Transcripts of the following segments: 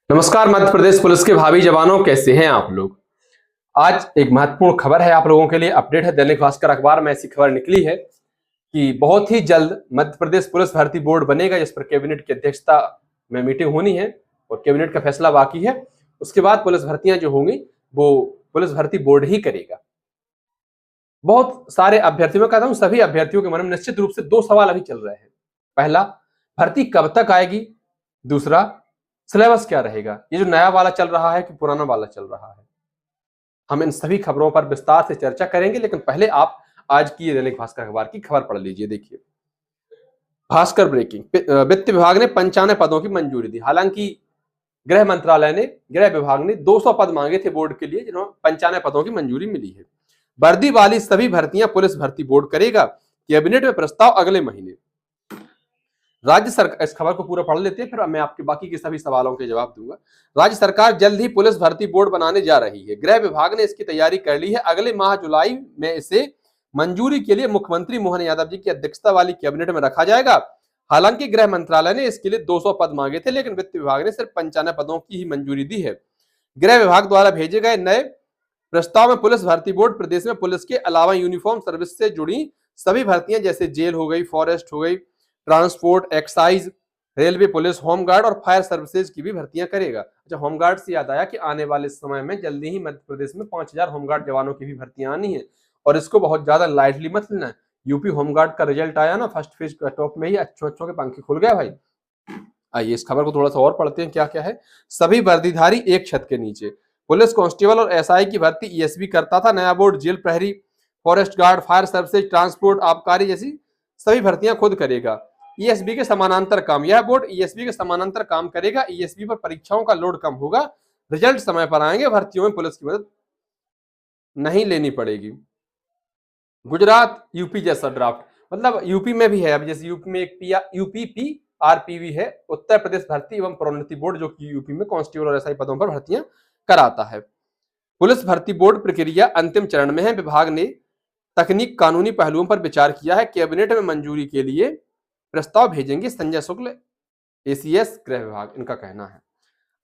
नमस्कार। मध्य प्रदेश पुलिस के भावी जवानों, कैसे हैं आप लोग। आज एक महत्वपूर्ण खबर है आप लोगों के लिए। अपडेट है दैनिक भास्कर अखबार में। ऐसी खबर निकली है कि बहुत ही जल्द मध्य प्रदेश पुलिस भर्ती बोर्ड बनेगा, जिस पर कैबिनेट की अध्यक्षता में मीटिंग होनी है और कैबिनेट का फैसला बाकी है। उसके बाद पुलिस भर्तियां जो होंगी वो पुलिस भर्ती बोर्ड ही करेगा। बहुत सारे अभ्यर्थियों, मैं कहता हूं सभी अभ्यर्थियों के मन में निश्चित रूप से दो सवाल अभी चल रहे हैं। पहला, भर्ती कब तक आएगी। दूसरा, सिलेबस क्या रहेगा। ये जो नया वाला चल रहा है कि पुराना वाला चल रहा है। हम इन सभी खबरों पर विस्तार से चर्चा करेंगे, लेकिन पहले आप आज की दैनिक भास्कर अखबार की खबर पढ़ लीजिए। देखिए, भास्कर ब्रेकिंग। वित्त विभाग ने 95 पदों की मंजूरी दी। हालांकि गृह विभाग ने 200 पद मांगे थे बोर्ड के लिए, जिन्होंने 95 पदों की मंजूरी मिली है। वर्दी वाली सभी भर्तियां पुलिस भर्ती बोर्ड करेगा। कैबिनेट में प्रस्ताव अगले महीने। राज्य सरकार, इस खबर को पूरा पढ़ लेते हैं, फिर मैं आपके बाकी के सभी सवालों के जवाब दूंगा। राज्य सरकार जल्द ही पुलिस भर्ती बोर्ड बनाने जा रही है। गृह विभाग ने इसकी तैयारी कर ली है। अगले माह जुलाई में इसे मंजूरी के लिए मुख्यमंत्री मोहन यादव जी की अध्यक्षता वाली कैबिनेट में रखा जाएगा। हालांकि गृह मंत्रालय ने इसके लिए 200 पद मांगे थे, लेकिन वित्त विभाग ने सिर्फ 95 पदों की ही मंजूरी दी है। गृह विभाग द्वारा भेजे गए नए प्रस्ताव में पुलिस भर्ती बोर्ड प्रदेश में पुलिस के अलावा यूनिफॉर्म सर्विस से जुड़ी सभी भर्तियां, जैसे जेल हो गई, फॉरेस्ट हो गई, transport, excise, railway police, home guard और फायर सर्विसेज की भी भर्तियां करेगा। अच्छा, होमगार्ड से याद आया कि आने वाले समय में जल्दी ही मध्य प्रदेश में 5000 होमगार्ड जवानों की भी भर्तियां आनी है, और इसको बहुत ज्यादा लाइटली मत लेना। यूपी होमगार्ड का रिजल्ट आया ना, फर्स्ट फेज का टॉप में ही अच्छों के पंखे खुल गए भाई। आइए इस खबर को थोड़ा सा और पढ़ते हैं, क्या क्या है। सभी वर्दीधारी एक छत के नीचे। पुलिस कांस्टेबल और एसआई की भर्ती ईएसबी करता था। नया बोर्ड जेल प्रहरी, forest guard, fire services, transport, आबकारी जैसी सभी भर्तियां खुद करेगा। ईएसबी के समानांतर काम, यह बोर्ड ईएसबी के समानांतर काम करेगा। ईएसबी पर परीक्षाओं का लोड कम होगा, रिजल्ट समय पर आएंगे, भर्तियों में पुलिस की मदद नहीं लेनी पड़ेगी। गुजरात यूपी जैसा ड्राफ्ट, मतलब यूपी में भी है। अब जैसे यूपी में एक यूपीपीआरपीवी है, उत्तर प्रदेश भर्ती एवं प्रोन्नति बोर्ड, जो कि यूपी में कांस्टेबल और एसआई पदों पर भर्तियां कराता है। पुलिस भर्ती बोर्ड प्रक्रिया अंतिम चरण में है। विभाग ने तकनीक कानूनी पहलुओं पर विचार किया है। कैबिनेट में मंजूरी के लिए प्रस्ताव भेजेंगे संजय शुक्ल, एसीएस गृह विभाग, इनका कहना है।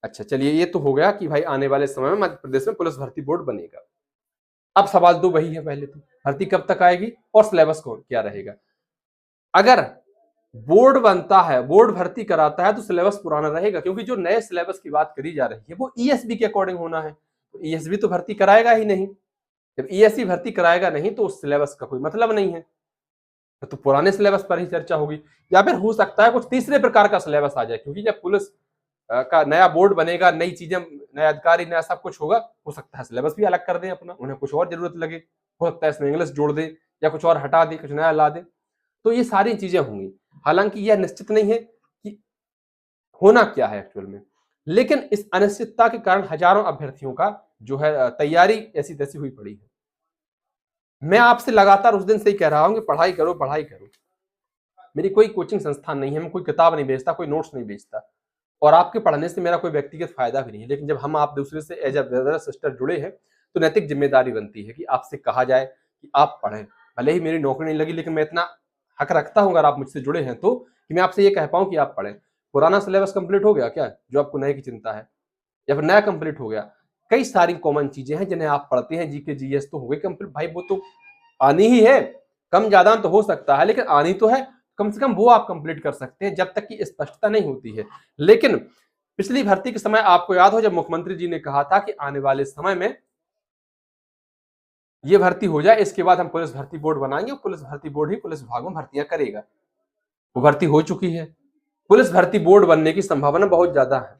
अच्छा चलिए, ये तो हो गया कि भाई आने वाले समय में मध्य प्रदेश में पुलिस भर्ती बोर्ड बनेगा। अब सवाल तो वही है, पहले तो भर्ती कब तक आएगी और सिलेबस क्या रहेगा। अगर बोर्ड बनता है, बोर्ड भर्ती कराता है, तो सिलेबस पुराना रहेगा, क्योंकि जो नए सिलेबस की बात करी जा रही है वो ईएसबी के अकॉर्डिंग होना है। तो ईएसबी तो भर्ती कराएगा ही नहीं। जब ईएसबी भर्ती कराएगा नहीं तो उस सिलेबस का कोई मतलब नहीं है, तो पुराने सिलेबस पर ही चर्चा होगी। या फिर हो सकता है कुछ तीसरे प्रकार का सिलेबस आ जाए, क्योंकि जब पुलिस का नया बोर्ड बनेगा, नई चीजें, नया अधिकारी, नया सब कुछ होगा, हो सकता है सिलेबस भी अलग कर दें अपना, उन्हें कुछ और जरूरत लगे, हो सकता है इसमें इंग्लिश जोड़ दे या कुछ और हटा दे, कुछ नया ला दे। तो ये सारी चीजें होंगी। हालांकि यह निश्चित नहीं है कि होना क्या है एक्चुअल में, लेकिन इस अनिश्चितता के कारण हजारों अभ्यर्थियों का जो है तैयारी ऐसी तैसी हुई पड़ी है। मैं आपसे लगातार उस दिन से ही कह रहा हूं कि पढ़ाई करो, पढ़ाई करो। मेरी कोई कोचिंग संस्थान नहीं है, मैं कोई किताब नहीं बेचता, कोई नोट्स नहीं बेचता, और आपके पढ़ने से मेरा कोई व्यक्तिगत फायदा भी नहीं है। लेकिन जब हम आप दूसरे से एज अ ब्रदर सिस्टर जुड़े हैं, तो नैतिक जिम्मेदारी बनती है कि आपसे कहा जाए कि आप पढ़ें। भले ही मेरी नौकरी नहीं लगी, लेकिन मैं इतना हक रखता हूं, अगर आप मुझसे जुड़े हैं तो, कि मैं आपसे ये कह पाऊं कि आप पढ़ें। पुराना सिलेबस कंप्लीट हो गया क्या, जो आपको नए की चिंता है, या फिर नया कंप्लीट हो गया। कई सारी कॉमन चीजें हैं जिन्हें आप पढ़ते हैं। जीके जीएस तो हो गई कंप्लीट भाई, वो तो आनी ही है। कम ज्यादा तो हो सकता है, लेकिन आनी तो है। कम से कम वो आप कंप्लीट कर सकते हैं जब तक कि स्पष्टता नहीं होती है। लेकिन पिछली भर्ती के समय आपको याद हो, जब मुख्यमंत्री जी ने कहा था कि आने वाले समय में ये भर्ती हो जाए, इसके बाद हम पुलिस भर्ती बोर्ड बनाएंगे, पुलिस भर्ती बोर्ड ही पुलिस विभाग में भर्तियां करेगा। वो भर्ती हो चुकी है। पुलिस भर्ती बोर्ड बनने की संभावना बहुत ज्यादा है,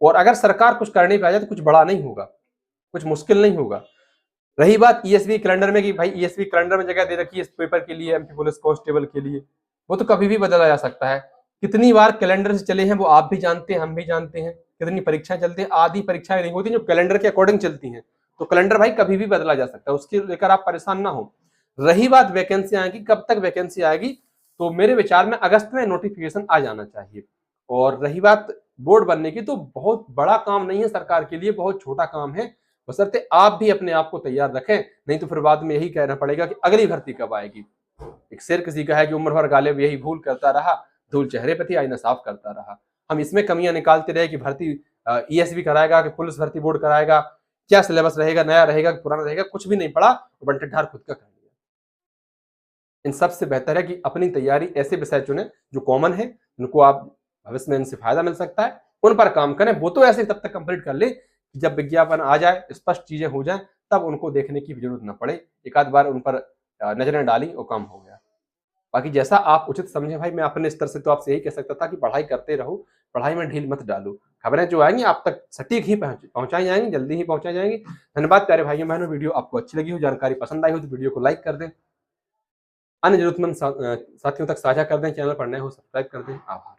और अगर सरकार कुछ करने पे आ जाए तो कुछ बड़ा नहीं होगा, कुछ मुश्किल नहीं होगा। रही बात ईएसबी कैलेंडर में कि भाई ईएसबी कैलेंडर में जगह दे रखी है इस पेपर के लिए, एमपी पुलिस कांस्टेबल के लिए, वो तो कभी भी बदला जा सकता है। कितनी बार कैलेंडर से चले हैं वो आप भी जानते हैं, हम भी जानते हैं। कितनी परीक्षाएं चलती हैं, आधी परीक्षाएं नहीं होती जो कैलेंडर के अकॉर्डिंग चलती हैं। तो कैलेंडर भाई कभी भी बदला जा सकता है, उसके लेकर आप परेशान ना हो। रही बात वैकेंसी आएगी, कब तक वैकेंसी आएगी, तो मेरे विचार में अगस्त में नोटिफिकेशन आ जाना चाहिए। और रही बात बोर्ड बनने की, तो बहुत बड़ा काम नहीं है सरकार के लिए, बहुत छोटा काम है, बशर्ते आप भी अपने आप को तैयार रखें। नहीं तो फिर बाद में यही कहना पड़ेगा कि अगली भर्ती कब आएगी। एक शेर किसी का है कि उम्र भर गालिब यही भूल करता रहा, धूल चेहरे पे थी आईना साफ करता रहा। हम इसमें कमियां निकालते रहे कि भर्ती ईएसबी कराएगा कि पुलिस भर्ती बोर्ड कराएगा, क्या सिलेबस रहेगा, नया रहेगा कि पुराना रहेगा, कुछ भी नहीं पढ़ा और बंटे ठार खुद का कर लिया। इन सबसे बेहतर है कि अपनी तैयारी ऐसे विषय चुने जो कॉमन है, जिनको आप भविष्य में इनसे फायदा मिल सकता है, उन पर काम करें। वो तो ऐसे तब तक कंप्लीट कर ले कि जब विज्ञापन आ जाए, स्पष्ट चीजें हो जाए, तब उनको देखने की जरूरत न पड़े। एक आध बार उन पर नजरें डाली और काम हो गया। बाकी जैसा आप उचित समझे भाई, मैं अपने स्तर से तो आपसे यही कह सकता था कि पढ़ाई करते रहो, पढ़ाई में ढील मत डालो। खबरें जो आएंगी आप तक सटीक ही पहुंचाई जाएंगी, जल्दी ही पहुंचाई जाएंगी। धन्यवाद प्यारे भाइयों बहनों, वीडियो आपको अच्छी लगी हो, जानकारी पसंद आई हो तो वीडियो को लाइक कर दें, अन्य जरूरतमंद साथियों तक साझा कर दें, चैनल पर नए हो सब्सक्राइब कर दें। आभार।